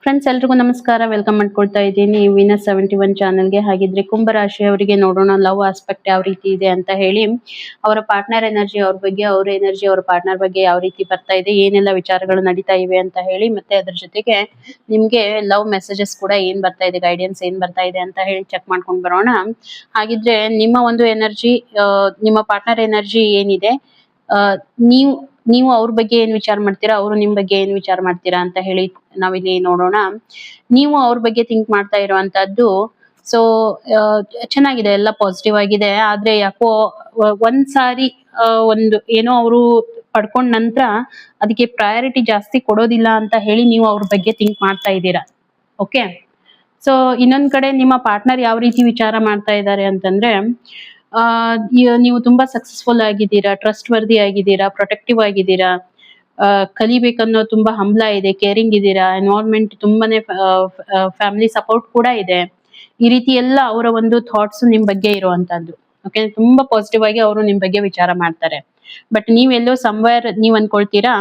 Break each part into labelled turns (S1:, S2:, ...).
S1: Friends ಎಲ್ರಿಗೂ ನಮಸ್ಕಾರ. Welcome ಮಾಡ್ಕೊಳ್ತಾ ಇದ್ದೀನಿ ವಿನಸ್ 71 ಚಾನಲ್ಗೆ. ಹಾಗಿದ್ರೆ ಕುಂಭರಾಶಿ ಅವರಿಗೆ ನೋಡೋಣ ಲವ್ ಆಸ್ಪೆಕ್ಟ್ ಯಾವ ರೀತಿ ಇದೆ ಅಂತ ಹೇಳಿ. ಅವರ ಪಾರ್ಟ್ನರ್ ಎನರ್ಜಿ, ಅವ್ರ ಬಗ್ಗೆ, ಅವ್ರ ಎನರ್ಜಿ, ಅವ್ರ ಪಾರ್ಟ್ನರ್ ಬಗ್ಗೆ ಯಾವ ರೀತಿ ಬರ್ತಾ ಇದೆ, ಏನೆಲ್ಲ ವಿಚಾರಗಳು ನಡೀತಾ ಇವೆ ಅಂತ ಹೇಳಿ, ಮತ್ತೆ ಅದ್ರ ಜೊತೆಗೆ ನಿಮ್ಗೆ ಲವ್ ಮೆಸೇಜಸ್ ಕೂಡ ಏನ್ ಬರ್ತಾ ಇದೆ, ಗೈಡೆನ್ಸ್ ಏನ್ ಬರ್ತಾ ಇದೆ ಅಂತ ಹೇಳಿ ಚೆಕ್ ಮಾಡ್ಕೊಂಡು ಬರೋಣ. ಹಾಗಿದ್ರೆ ನಿಮ್ಮ ಒಂದು ಎನರ್ಜಿ, ನಿಮ್ಮ ಪಾರ್ಟ್ನರ್ ಎನರ್ಜಿ ಏನಿದೆ, ನೀವು ನೀವು ಅವ್ರ ಬಗ್ಗೆ ಏನ್ ವಿಚಾರ ಮಾಡ್ತೀರಾ, ಅವರು ನಿಮ್ ಬಗ್ಗೆ ಏನ್ ವಿಚಾರ ಮಾಡ್ತೀರಾ ಅಂತ ಹೇಳಿ ನಾವಿಲ್ಲಿ ನೋಡೋಣ. ನೀವು ಅವ್ರ ಬಗ್ಗೆ ಥಿಂಕ್ ಮಾಡ್ತಾ ಇರುವಂತದ್ದು ಸೊ ಚೆನ್ನಾಗಿದೆ, ಎಲ್ಲ ಪಾಸಿಟಿವ್ ಆಗಿದೆ. ಆದ್ರೆ ಯಾಕೋ ಒಂದ್ಸಾರಿ ಒಂದು ಏನೋ ಅವರು ಪಡ್ಕೊಂಡ್ ನಂತರ ಅದಕ್ಕೆ ಪ್ರಯಾರಿಟಿ ಜಾಸ್ತಿ ಕೊಡೋದಿಲ್ಲ ಅಂತ ಹೇಳಿ ನೀವು ಅವ್ರ ಬಗ್ಗೆ ಥಿಂಕ್ ಮಾಡ್ತಾ ಇದ್ದೀರಾ. ಓಕೆ, ಸೊ ಇನ್ನೊಂದ್ ಕಡೆ ನಿಮ್ಮ ಪಾರ್ಟ್ನರ್ ಯಾವ ರೀತಿ ವಿಚಾರ ಮಾಡ್ತಾ ಇದ್ದಾರೆ ಅಂತಂದ್ರೆ, ನೀವು ತುಂಬಾ ಸಕ್ಸಸ್ಫುಲ್ ಆಗಿದ್ದೀರಾ, ಟ್ರಸ್ಟ್ ವರ್ದಿ ಆಗಿದ್ದೀರಾ, ಪ್ರೊಟೆಕ್ಟಿವ್ ಆಗಿದ್ದೀರಾ, ಕಲಿಬೇಕನ್ನೋ ತುಂಬಾ ಹಂಬಲ ಇದೆ, ಕೇರಿಂಗ್ ಇದ್ದೀರಾ, ಎನ್ವೈರನ್ಮೆಂಟ್ ತುಂಬಾನೇ ಫ್ಯಾಮಿಲಿ ಸಪೋರ್ಟ್ ಕೂಡ ಇದೆ. ಈ ರೀತಿ ಎಲ್ಲ ಅವರ ಒಂದು ಥಾಟ್ಸ್ ನಿಮ್ ಬಗ್ಗೆ ಇರುವಂತದ್ದು. ಓಕೆ, ತುಂಬಾ ಪಾಸಿಟಿವ್ ಆಗಿ ಅವರು ನಿಮ್ ಬಗ್ಗೆ ವಿಚಾರ ಮಾಡ್ತಾರೆ. ಬಟ್ ನೀವೆಲ್ಲೋ ಸಮ್ವೇರ್ ನೀವ್ ಅನ್ಕೊಳ್ತೀರಾ,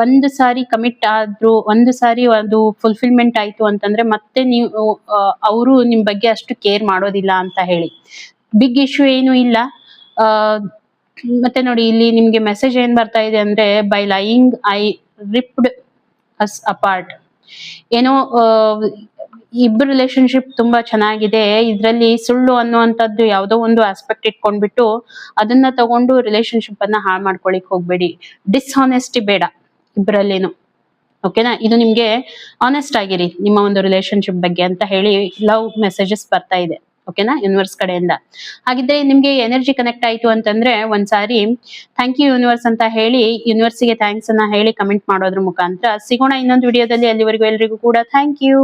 S1: ಒಂದು ಸಾರಿ ಕಮಿಟ್ ಆದ್ರು, ಒಂದು ಸಾರಿ ಅದು ಫುಲ್ಫಿಲ್ಮೆಂಟ್ ಆಯ್ತು ಅಂತಂದ್ರೆ ಮತ್ತೆ ನೀವು ಅವರು ನಿಮ್ ಬಗ್ಗೆ ಅಷ್ಟು ಕೇರ್ ಮಾಡೋದಿಲ್ಲ ಅಂತ ಹೇಳಿ. ಬಿಗ್ ಇಶ್ಯೂ ಏನು ಇಲ್ಲ. ಮತ್ತೆ ನೋಡಿ, ಇಲ್ಲಿ ನಿಮ್ಗೆ ಮೆಸೇಜ್ ಏನ್ ಬರ್ತಾ ಇದೆ ಅಂದ್ರೆ, by lying I ರಿಪ್ಡ್ us apart. ಏನೋ ಇಬ್ಬರು ರಿಲೇಶನ್ಶಿಪ್ ತುಂಬಾ ಚೆನ್ನಾಗಿದೆ, ಇದ್ರಲ್ಲಿ ಸುಳ್ಳು ಅನ್ನುವಂಥದ್ದು ಯಾವುದೋ ಒಂದು ಆಸ್ಪೆಕ್ಟ್ ಇಟ್ಕೊಂಡ್ಬಿಟ್ಟು ಅದನ್ನ ತಗೊಂಡು ರಿಲೇಶನ್ಶಿಪ್ ಅನ್ನ ಹಾಳು ಮಾಡ್ಕೊಳಿಕ್ ಹೋಗ್ಬೇಡಿ. ಡಿಸ್ಹಾನೆಸ್ಟಿ ಬೇಡ ಇಬ್ಬರಲ್ಲೇನು. ಓಕೆನಾ, ಇದು ನಿಮ್ಗೆ ಆನೆಸ್ಟ್ ಆಗಿರಿ ನಿಮ್ಮ ಒಂದು ರಿಲೇಶನ್ಶಿಪ್ ಬಗ್ಗೆ ಅಂತ ಹೇಳಿ ಲವ್ ಮೆಸೇಜಸ್ ಬರ್ತಾ ಇದೆ. ಓಕೆನಾ, ಯೂನಿವರ್ಸ್ ಕಡೆಯಿಂದ. ಹಾಗಿದ್ರೆ ನಿಮ್ಗೆ ಎನರ್ಜಿ ಕನೆಕ್ಟ್ ಆಯ್ತು ಅಂತಂದ್ರೆ ಒಂದ್ಸಾರಿ ಥ್ಯಾಂಕ್ ಯು ಯೂನಿವರ್ಸ್ ಅಂತ ಹೇಳಿ ಯೂನಿವರ್ಸಿಗೆ ಥ್ಯಾಂಕ್ಸ್ ಅನ್ನ ಹೇಳಿ ಕಮೆಂಟ್ ಮಾಡೋದ್ರ ಮುಖಾಂತರ ಸಿಗೋಣ ಇನ್ನೊಂದು ವಿಡಿಯೋದಲ್ಲಿ. ಅಲ್ಲಿವರೆಗೂ ಎಲ್ರಿಗೂ ಕೂಡ ಥ್ಯಾಂಕ್ ಯು.